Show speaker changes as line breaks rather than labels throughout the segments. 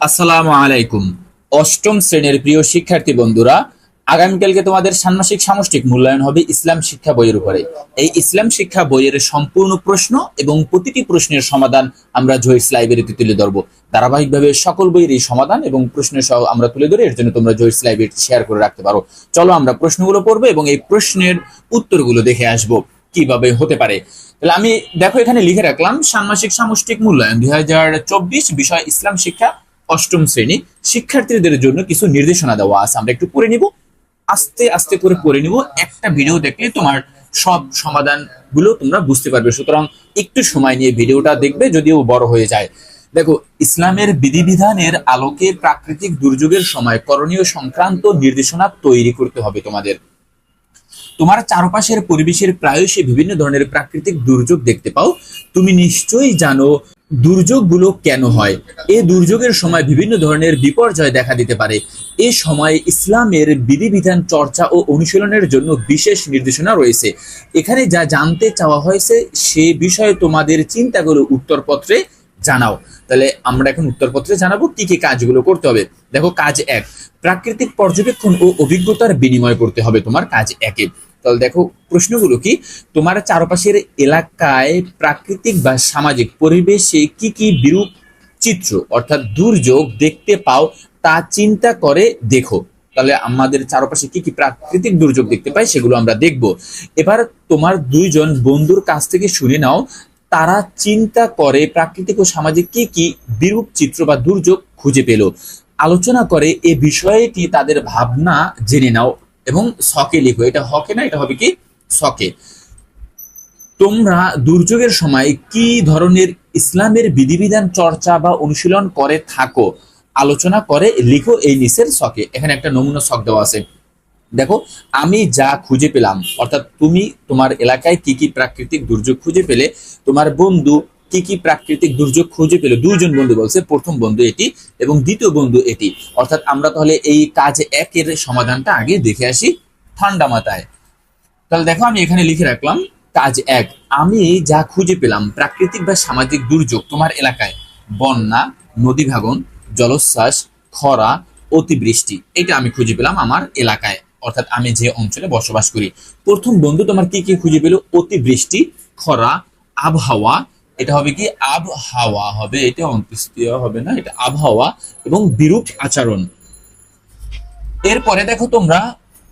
আসসালামু আলাইকুম। অষ্টম শ্রেণীর প্রিয় শিক্ষার্থী বন্ধুরা, আগামীকালকে তোমাদের ষান্মাসিক সামষ্টিক মূল্যায়ন হবে ইসলাম শিক্ষা বইয়ের উপরে। এই ইসলাম শিক্ষা বইয়ের সম্পূর্ণ প্রশ্ন এবং প্রতিটি প্রশ্নের সমাধান আমরা জহিরস লাইব্রেরিতে তুলে ধরবো। ধারাবাহিকভাবে সকল বইয়ের এই সমাধান এবং প্রশ্নের সহ আমরা তুলে ধরি, এর জন্য তোমরা জহিরস লাইব্রেরি শেয়ার করে রাখতে পারো। চলো আমরা প্রশ্নগুলো পড়বো এবং এই প্রশ্নের উত্তরগুলো দেখে আসবো কিভাবে হতে পারে। তাহলে আমি দেখো এখানে লিখে রাখলাম ষান্মাসিক সামষ্টিক মূল্যায়ন 2024 বিষয় ইসলাম শিক্ষা অষ্টম শ্রেণী শিক্ষার্থীদের জন্য কিছু নির্দেশনা দেওয়া আছে। আমরা একটু পড়ে নিব, আস্তে আস্তে করে পড়ে নিব। একটা ভিডিও দেখলে তোমার সব সমাধান গুলো তোমরা বুঝতে পারবে, সুতরাং একটু সময় নিয়ে ভিডিওটা দেখবে, যদিও বড় হয়ে যায়। দেখো, ইসলামের বিধিবিধানের আলোকে প্রাকৃতিক দুর্যোগের সময় করণীয় সংক্রান্ত নির্দেশনা তৈরি করতে হবে তোমাদের। তোমার চারপাশের পরিবেশের প্রায়শই বিভিন্ন ধরনের প্রাকৃতিক দুর্যোগ দেখতে পাও। তুমি নিশ্চয়ই জানো দুর্যোগগুলো কেন হয়। এই দুর্যোগের সময় বিভিন্ন ধরনের বিপর্যয় দেখা দিতে পারে। এ সময় ইসলামের বিধিবিধান চর্চা ও অনুশীলনের জন্য বিশেষ নির্দেশনা রয়েছে। এখানে যা জানতে চাওয়া হয়েছে সে বিষয়ে তোমাদের চিন্তাগুলো উত্তরপত্রে জানাও। তাহলে আমরা এখন উত্তরপত্রে জানাবো কি কি কাজগুলো করতে হবে। দেখো, কাজ 1, প্রাকৃতিক পর্যবেক্ষণ ও অভিজ্ঞতার বিনিময় করতে হবে তোমার কাজ 1-এ। তাহলে দেখো প্রশ্নগুলো কি, তোমার চারপাশের এলাকায় প্রাকৃতিক বা সামাজিক পরিবেশে কি কি বিরূপ চিত্র অর্থাৎ দুর্যোগ দেখতে পাও তা চিন্তা করে দেখো। তাহলে আমাদের চারপাশে কি কি প্রাকৃতিক দুর্যোগ দেখতে পাই সেগুলো আমরা দেখব। এবার তোমার দুইজন বন্ধুর কাছ থেকে শুনে নাও তারা চিন্তা করে প্রাকৃতিক ও সামাজিক কি কি বিরূপ চিত্র বা দুর্যোগ খুঁজে পেল। আলোচনা করে এ বিষয়টি তাদের ভাবনা জেনে নাও এবং ছকে লিখো। এটা হকে না, এটা হবে কি ছকে। তোমরা দুর্যোগের সময় কি ধরনের ইসলামের বিধিবিধান চর্চা বা অনুশীলন করে থাকো আলোচনা করে লিখো এই নিচের ছকে। এখানে একটা নমুনা ছক দেওয়া আছে। দেখো, আমি যা খুঁজে পেলাম, অর্থাৎ তুমি তোমার এলাকায় কি কি প্রাকৃতিক দুর্যোগ খুঁজে পেলে, তোমার বন্ধু কি কি প্রাকৃতিক দুর্যোগ খুঁজে পেল। দুইজন বন্ধু বলছে, প্রথম বন্ধু এটি এবং দ্বিতীয় বন্ধু এটি। অর্থাৎ আমরা তাহলে এই কাজ 1-এর সমাধানটা আগে দেখে আসি ঠান্ডা মাথায়। তাহলে দেখো আমি এখানে লিখে রাখলাম কাজ 1, আমি যা খুঁজে পেলাম প্রাকৃতিক বা সামাজিক দুর্যোগ তোমার এলাকায়: বন্যা, নদী ভাঙন, জলোচ্ছ্বাস, খরা, অতিবৃষ্টি। এটা আমি খুঁজে পেলাম আমার এলাকায়, অর্থাৎ আমি যে অঞ্চলে বসবাস করি। প্রথম বন্ধু তোমার কি কি খুঁজে পেল? অতিবৃষ্টি, খরা, আবহাওয়া। এটা হবে কি আবহাওয়া হবে, এটা অন্ত্যেষ্টিয় হবে না, এটা আবহাওয়া এবং বিরূপ আচরণ। এরপরে দেখো তোমরা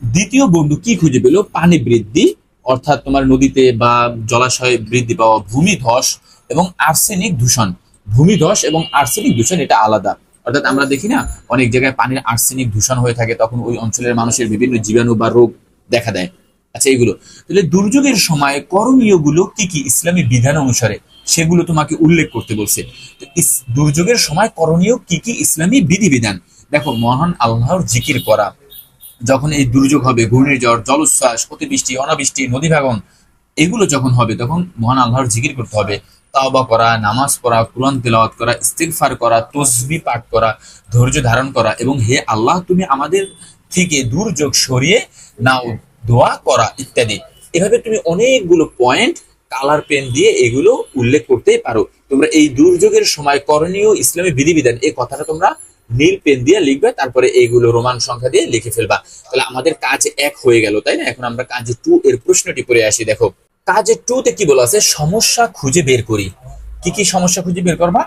দ্বিতীয় বন্ধু কি খুঁজে পেল? পানি বৃদ্ধি, অর্থাৎ তোমার নদীতে বা জলাশয়ে বৃদ্ধি পাওয়া ভূমিধস এবং আর্সেনিক দূষণ। ভূমিধস এবং আর্সেনিক দূষণ এটা আলাদা। অর্থাৎ আমরা দেখি না অনেক জায়গায় পানির আর্সেনিক দূষণ হয়ে থাকে, তখন ওই অঞ্চলের মানুষের বিভিন্ন জীবাণু বা রোগ দেখা দেয়। আচ্ছা, এইগুলো তাহলে দুর্যোগের সময় করণীয় গুলো কি কি ইসলামী বিধান অনুসারে সেগুলো তোমাকে উল্লেখ করতে বলছে। দুর্যোগের সময় করণীয় কি কি ইসলামী বিধিবিধান। দেখো, মহান আল্লাহর জিকির করা। যখন এই দুর্যোগ হবে, ঘূর্ণিঝড়, জলোচ্ছ্বাস, অতিবৃষ্টি, অনাবৃষ্টি, নদী ভাঙন, এগুলো যখন হবে তখন মহান আল্লাহর জিকির করতে হবে। তাওবা করা, নামাজ পড়া, কুরআন তেলাওয়াত করা, ইস্তিগফার করা, তসবিহ পাঠ করা, ধৈর্য ধারণ করা এবং হে আল্লাহ তুমি আমাদের থেকে দুর্যোগ সরিয়ে নাও দোয়া করা ইত্যাদি। এভাবে তুমি অনেকগুলো পয়েন্ট কালার পেন দিয়ে এগুলো উল্লেখ করতে পারো। তোমরা এই দুর্যোগের সময় করণীয় ইসলামী বিধিবিধান এই কথাটা তোমরা নীল পেন দিয়ে লিখবে, তারপরে এইগুলো রোমান সংখ্যা দিয়ে লিখে ফেলবা। তাহলে আমাদের কাজ 1 হয়ে গেল, তাই না? এখন আমরা কাজ 2 এর প্রশ্নটি পড়ে আসি। দেখো, কাজ 2 তে কি বলা আছে? সমস্যা খুঁজে বের করি। কি কি সমস্যা খুঁজে বের করবা?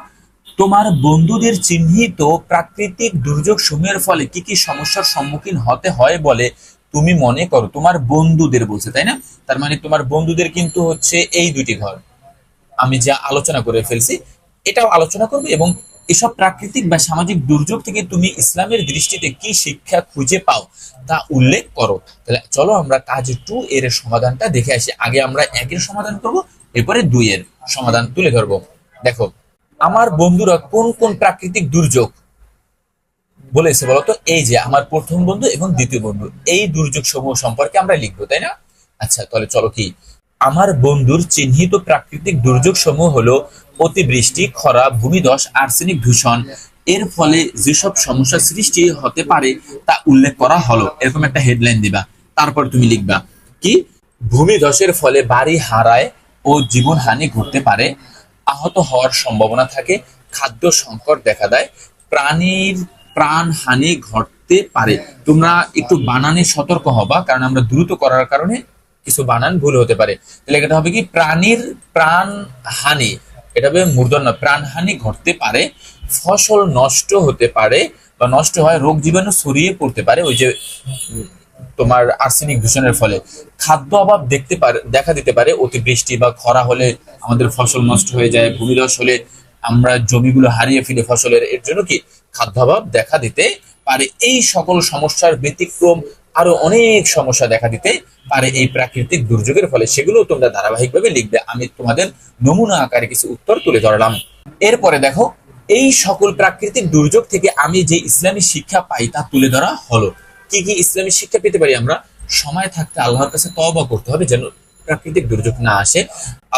তোমার বন্ধুদের চিহ্নিত প্রাকৃতিক দুর্যোগ সমূহের ফলে কি কি সমস্যার সম্মুখীন হতে হয় বলে তুমি মনে করো। তোমার বন্ধুদের বলছে, তাই না? তার মানে তোমার বন্ধুদের কিন্তু হচ্ছে এই দুটি ঘর। আমি যা আলোচনা করে ফেলছি এটাও আলোচনা করবে এবং এসব প্রাকৃতিক বা সামাজিক দুর্যোগ থেকে তুমি ইসলামের দৃষ্টিতে কি শিক্ষা খুঁজে পাও তা উল্লেখ করো। তাহলে চলো আমরা কাজ 2 এর সমাধানটা দেখে আসি। আগে আমরা 1 এর সমাধান করব, এরপরে 2 এর সমাধান তুলে ধরবো। দেখো, আমার বন্ধুরা কোন কোন প্রাকৃতিক দুর্যোগ বলেছে বলতো? এই যে আমার প্রথম বন্ধু এবং দ্বিতীয় বন্ধু, এই দুর্যোগ সমূহ সম্পর্কে আমরা লিখবো, তাই না? আচ্ছা, তাহলে চলো কি, আমার বন্ধুর চিহ্নিত প্রাকৃতিক দুর্যোগ সমূহ হলো অতিবৃষ্টি, খরা, ভূমিধস, আর্সেনিক দূষণ। এর ফলে যেসব সমস্যা সৃষ্টি হতে পারে তা উল্লেখ করা হলো, এরকম একটা হেডলাইন দিবা। তারপর তুমি লিখবা কি, ভূমিধসের ফলে বাড়ি হারায় ও জীবনহানি ঘটতে পারে, আহত হওয়ার সম্ভাবনা থাকে, খাদ্য সংকট দেখা দেয়, প্রাণীর প্রাণহানি ঘটতে পারে। তোমরা একটু বানানে সতর্ক হবা, কারণ আমরা দ্রুত করার কারণে কিছু বানান ভুল হতে পারে। তাহলে এটা হবে কি, প্রাণীর প্রাণহানি, এটা হবে মূর্ধন্য, প্রাণহানি ঘটতে পারে, ফসল নষ্ট হতে পারে বা নষ্ট হয়, রোগ জীবাণু ছড়িয়ে পড়তে পারে, ওই যে তোমার আর্সেনিক দূষণের ফলে, খাদ্য অভাব দেখা দিতে পারে, অতিবৃষ্টি বা খরা হলে আমাদের ফসল নষ্ট হয়ে যায়, ভূমিধস হলে আমরা জমিগুলো হারিয়ে ফেলি ফসলের, এর জন্য কি খাদ্যাভাব দেখা দিতে পারে। এই সকল সমস্যার ব্যতিক্রম আরো অনেক সমস্যা দেখা দিতে পারে এই প্রাকৃতিক দুর্যোগের ফলে, সেগুলো তোমরা ধারাবাহিকভাবে লিখবে। আমি তোমাদের নমুনা আকারে কিছু উত্তর তুলে ধরলাম। এরপরে দেখো, এই সকল প্রাকৃতিক দুর্যোগ থেকে আমি যে ইসলামী শিক্ষা পাই তা তুলে ধরা হলো। কি কি ইসলামী শিক্ষা পেতে পারি আমরা? সময় থাকতে আল্লাহর কাছে তওবা করতে হবে যেন প্রাকৃতিক দুর্যোগ না আসে।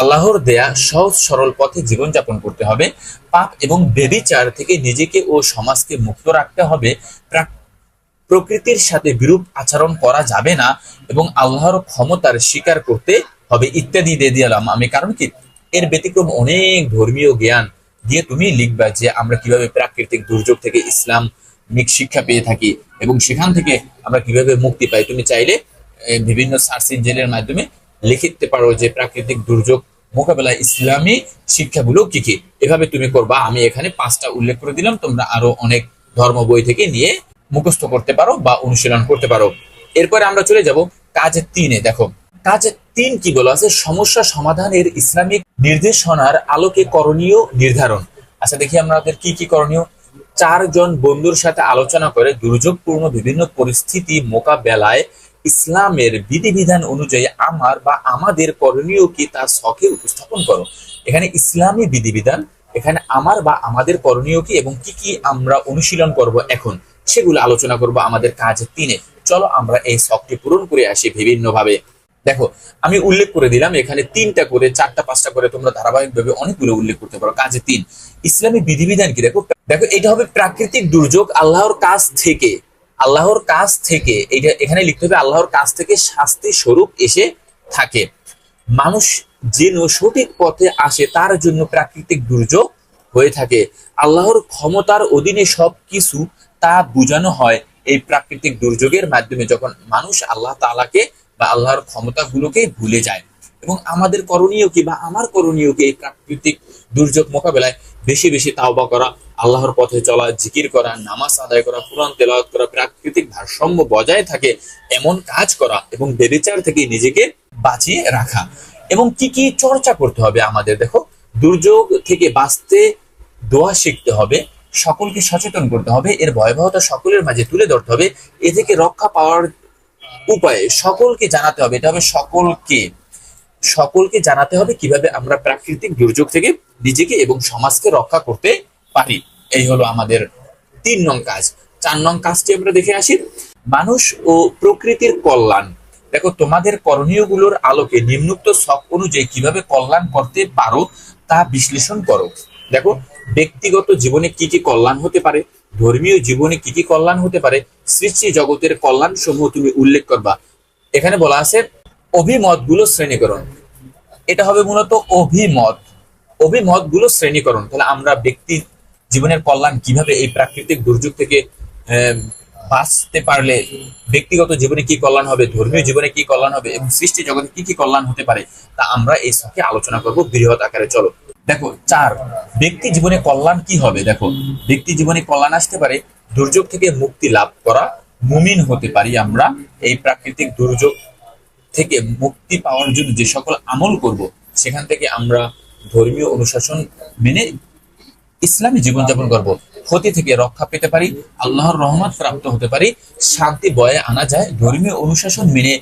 আল্লাহর দেয়া সহজ সরল পথে জীবনযাপন করতে হবে। পাপ এবং ব্যভিচার থেকে নিজেকে ও সমাজকে মুক্ত রাখতে হবে। প্রকৃতির সাথে বিরূপ আচরণ করা যাবে না এবং আল্লাহর ক্ষমতার স্বীকার করতে হবে, ইত্যাদি দিয়ে দিলাম আমি। কারণ কি, এর ব্যতিক্রম অনেক ধর্মীয় জ্ঞান দিয়ে তুমি লিখবা যে আমরা কিভাবে প্রাকৃতিক দুর্যোগ থেকে ইসলামিক শিক্ষা পেয়ে থাকি এবং সেখান থেকে আমরা কিভাবে মুক্তি পাই। তুমি চাইলে বিভিন্ন সার্চ ইঞ্জিনের মাধ্যমে লিখতে পারো যে প্রাকৃতিক দুর্যোগ মোকাবেলায় ইসলামী শিক্ষাগুলো কি কি, এভাবে তুমি করবা। আমি এখানে 5টা উল্লেখ করে দিলাম, তোমরা আরো অনেক ধর্ম বই থেকে নিয়ে মুখস্থ করতে পারো বা অনুশীলন করতে পারো। এরপরে আমরা চলে যাব কাজ 3-এ। দেখো কাজ 3 কি বলা আছে, সমস্যা সমাধানের ইসলামিক নির্দেশনার আলোকে করণীয় নির্ধারণ। আচ্ছা দেখি আমাদের কি কি করণীয়। 4 জন বন্ধুর সাথে আলোচনা করে দুর্যোগপূর্ণ বিভিন্ন পরিস্থিতি মোকাবেলায় ইসলামের বিধিবিধান অনুযায়ী আমার বা আমাদের করণীয় কি তা ছকে উপস্থাপন করো। এখানে ইসলামী বিধিবিধান, এখানে আমার বা আমাদের করণীয় কি এবং কি কি আমরা অনুশীলন করব এখন, সেগুলো আলোচনা করব আমাদের কাজ 3-এ। চলো আমরা এই ছকটি পূরণ করে আসি বিভিন্ন ভাবে। দেখো আমি উল্লেখ করে দিলাম এখানে 3টা করে, 4টা 5টা করে তোমরা ধারাবাহিকভাবে অনেকগুলো উল্লেখ করতে পারো। কাজে 3 ইসলামী বিধিবিধান কি, দেখো দেখো এটা হবে প্রাকৃতিক দুর্যোগ আল্লাহর কাছ থেকে, আল্লাহর কাছ থেকে, এটা এখানে লিখতে হবে আল্লাহর কাছ থেকে শাস্তি স্বরূপ এসে থাকে। মানুষ যেন সঠিক পথে আসে তার জন্য প্রাকৃতিক দুর্যোগ হয়ে থাকে। আল্লাহর ক্ষমতার অধীনে সবকিছু তা বোঝানো হয় এই প্রাকৃতিক দুর্যোগের মাধ্যমে, যখন মানুষ আল্লাহ তাআলাকে বা আল্লাহর ক্ষমতাগুলোকে ভুলে যায়। এবং আমাদের করণীয় কি বা আমার করণীয় কি, এই প্রাকৃতিক দুর্যোগ মোকাবেলায় বেশি বেশি তাওবা করা, আল্লাহর পথে চলা, জিকির করা, নামাজ আদায় করা, কুরআন তেলাওয়াত করা, প্রাকৃতিক ভারসাম্য বজায় থাকে এমন কাজ করা এবং ব্যভিচার থেকে নিজেকে বাঁচিয়ে রাখা। এবং কি কি চর্চা করতে হবে আমাদের, দেখো দুর্যোগ থেকে বাঁচতে দোয়া শিখতে হবে, সকলকে সচেতন করতে হবে, এর ভয়াবহতা সকলের মাঝে তুলে ধরতে হবে, এ থেকে রক্ষা পাওয়ার উপায়ে সকলকে জানাতে হবে। এটা হবে সকলকে জানাতে হবে কিভাবে আমরা প্রাকৃতিক দুর্যোগ থেকে নিজেকে এবং সমাজকে রক্ষা করতে পারি। এই হলো আমাদের 3 নং কাজ। 4 নং কাজটি আমরা দেখে আসি, মানুষ ও প্রকৃতির কল্যাণ। দেখো তোমাদের করণীয়গুলোর আলোকে নিম্নোক্ত ছক অনুযায়ী কিভাবে কল্যাণ করতে পারো তা বিশ্লেষণ করো। দেখো ব্যক্তিগত জীবনে কি কি কল্যাণ হতে পারে, ধর্মীয় জীবনে কি কি কল্যাণ হতে পারে, সৃষ্টি জগতের কল্যাণ সমূহ তুমি উল্লেখ করবা। এখানে বলা আছে অভিমতগুলো শ্রেণীকরণ, এটা হবে মূলত অভিমতগুলো শ্রেণীকরণ। তাহলে আমরা ব্যক্তি জীবনের কল্যাণ কিভাবে এই প্রাকৃতিক দুর্যোগ থেকে বাঁচতে পারলে ব্যক্তিগত জীবনে কি কল্যাণ হবে, ধর্মীয় জীবনে কি কল্যাণ হবে এবং সৃষ্টি জগতে কি কি কল্যাণ হতে পারে তা আমরা এই ছকে আলোচনা করব বৃহৎ আকারে। চলো দেখো 4 ব্যক্তি জীবনে কল্যাণ কি হবে। দেখো ব্যক্তি জীবনে কল্যাণ আসতে পারে দুর্যোগ থেকে মুক্তি লাভ করা, মুমিন হতে পারি আমরা। এই প্রাকৃতিক দুর্যোগ থেকে মুক্তি পাওয়ার জন্য যে সকল আমল করব সেখান থেকে আমরা ধর্মীয় অনুশাসন মেনে ইসলামী জীবনযাপন করব, ক্ষতি থেকে রক্ষা পেতে পারি, আল্লাহর রহমত প্রাপ্ত হতে পারি, শান্তি বয়ে আনা যায়, ধর্মীয় অনুশাসন মেনে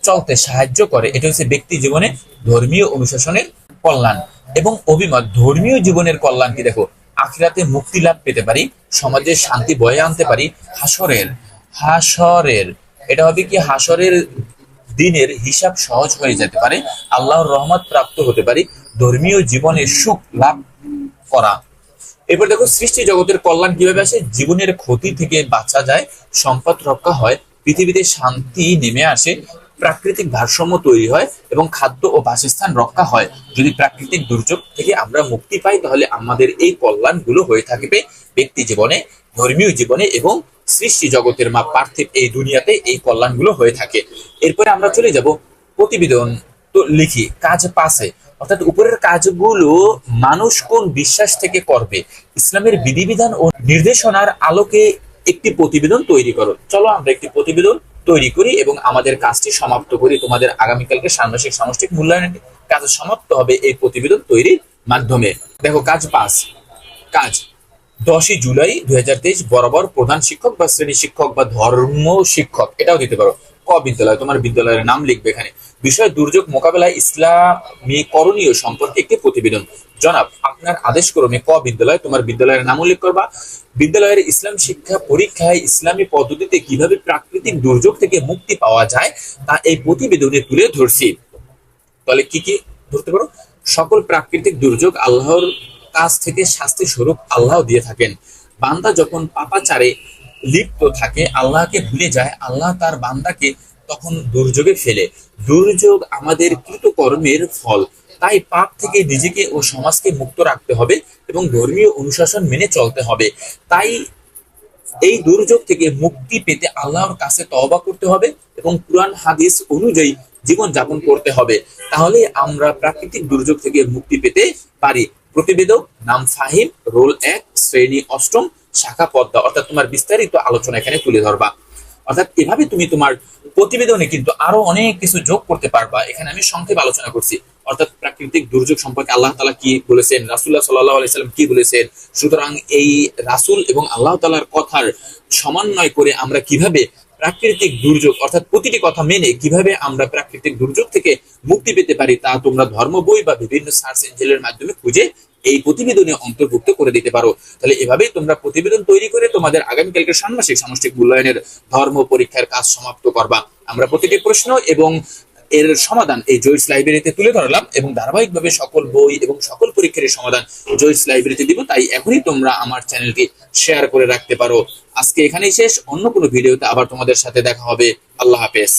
চলতে সাহায্য করে। এটা হচ্ছে ব্যক্তি জীবনে ধর্মীয় অনুশাসনের কল্যাণ। এবং অভিমত ধর্মীয় জীবনের কল্যাণ কি, দেখো আখিরাতে মুক্তি লাভ পেতে পারি, সমাজে শান্তি বয়ে আনতে পারি, হাসরের এটা হবে কি, হাসরের দিনের হিসাব সহজ হয়ে যেতে পারে, আল্লাহর রহমত প্রাপ্ত হতে পারি, ধর্মীয় জীবনে সুখ লাভ করা। এরপর দেখো সৃষ্টি জগতের কল্যাণ কিভাবে আসে, জীবনের ক্ষতি থেকে বাঁচা যায়, সম্পদ রক্ষা হয়, পৃথিবীতে শান্তি নেমে আসে, প্রাকৃতিক ভারসাম্য তৈরি হয় এবং খাদ্য ও বাসস্থান রক্ষা হয়। যদি প্রাকৃতিক দুর্যোগ থেকে আমরা মুক্তি পাই তাহলে আমাদের এই কল্যাণগুলো হয়ে থাকবে ব্যক্তি জীবনে, ধর্মীয় জীবনে এবং সৃষ্টি জগতের পার্থিব এই দুনিয়াতে এই কল্যাণগুলো হয়ে থাকে। এরপরে আমরা চলে যাব প্রতিবেদন তো লিখি কাজ পাশে, অর্থাৎ উপরের কাজগুলো মানুষ কোন বিশ্বাস থেকে করবে, ইসলামের বিধিবিধান ও নির্দেশনার আলোকে একটি প্রতিবেদন তৈরি করো। চলো আমরা একটি প্রতিবেদন তৈরি করি এবং আমাদের কাজটি সমাপ্ত করি। তোমাদের আগামীকালকে ষান্মাসিক সামষ্টিক মূল্যায়নের কাজ সমাপ্ত হবে এই প্রতিবেদন তৈরির মাধ্যমে। দেখো কাজ পাস, কাজ 10ই জুলাই 2023 বরাবর প্রধান শিক্ষক বা শ্রেণী শিক্ষক বা ধর্ম শিক্ষক, এটাও দিতে পারো। ক বিদ্যালয়, তোমার বিদ্যালয়ের নাম লিখবে এখানে। বিষয় দুর্যোগ মোকাবেলায় ইসলামী করণীয় সম্পর্কে একটি প্রতিবেদন। জনাব, আপনার আদেশ ক্রমে ক বিদ্যালয়, তোমার বিদ্যালয়ের নাম উল্লেখ করবা। বিদ্যালয়ের ইসলাম শিক্ষা পরীক্ষায় ইসলামী পদ্ধতিতে কিভাবে প্রাকৃতিক দুর্যোগ থেকে মুক্তি পাওয়া যায় তা এই প্রতিবেদনে তুলে ধরছি। তাহলে কি কি ধরতে পারো? সকল প্রাকৃতিক দুর্যোগ আল্লাহর কাছ থেকে শাস্তি স্বরূপ আল্লাহ দিয়ে থাকেন। বান্দা যখন পাপাচারে লিপ্ত থাকে, আল্লাহকে ভুলে যায়, আল্লাহ তার বান্দাকে তখন দুর্যোগে ফেলে। দুর্যোগ আমাদের কৃতকর্মের ফল, তাই পাপ থেকে নিজেকে ও সমাজকে মুক্ত রাখতে হবে এবং ধর্মীয় অনুশাসন মেনে চলতে হবে। তাই এই দুর্যোগ থেকে মুক্তি পেতে আল্লাহর কাছে তওবা করতে হবে এবং কুরআন হাদিস অনুযায়ী জীবন যাপন করতে হবে। তাহলে আমরা প্রাকৃতিক দুর্যোগ থেকে মুক্তি পেতে পারি। প্রতিবেদক নাম ফাহিম, রোল 1, শ্রেণী 8ম, শাখা পদ্মা। অর্থাৎ তোমার বিস্তারিত আলোচনা এখানে তুলে ধরবা। অর্থাৎ এভাবে তুমি তোমার প্রতিবেদনে কিন্তু আরো অনেক কিছু যোগ করতে পারবা। এখানে আমি সংক্ষেপে আলোচনা করছি, অর্থাৎ প্রাকৃতিক দুর্যোগ সম্পর্কে আল্লাহ তাআলা কি বলেছেন, রাসূলুল্লাহ সাল্লাল্লাহু আলাইহি সাল্লাম কি বলেছেন। সুতরাং এই রাসূল এবং আল্লাহ তাআলার কথার সমন্বয় করে আমরা কিভাবে প্রাকৃতিক দুর্যোগ, অর্থাৎ প্রতিটি কথা মেনে কিভাবে আমরা প্রাকৃতিক দুর্যোগ থেকে মুক্তি পেতে পারি, তা তোমরা ধর্ম বই বা বিভিন্ন সার্চ ইঞ্জিনের মাধ্যমে খুঁজে এই প্রতিবেদনে অন্তর্ভুক্ত করে দিতে পারো। তাহলে এভাবেই তোমরা প্রতিবেদন তৈরি করে তোমাদের আগামীকালকে ষান্মাসিক সামষ্টিক মূল্যায়নের ধর্ম পরীক্ষার কাজ সমাপ্ত করবা। আমরা প্রতিটি প্রশ্ন এবং এর সমাধান এই জয়েস লাইব্রেরিতে তুলে ধরলাম এবং ধারাবাহিকভাবে সকল বই এবং সকল পরীক্ষার সমাধান জয়েস লাইব্রেরিতে দিব। তাই এখনই তোমরা আমার চ্যানেলটি শেয়ার করে রাখতে পারো। আজকে এখানেই শেষ, অন্য কোনো ভিডিওতে আবার তোমাদের সাথে দেখা হবে। আল্লাহ হাফেজ।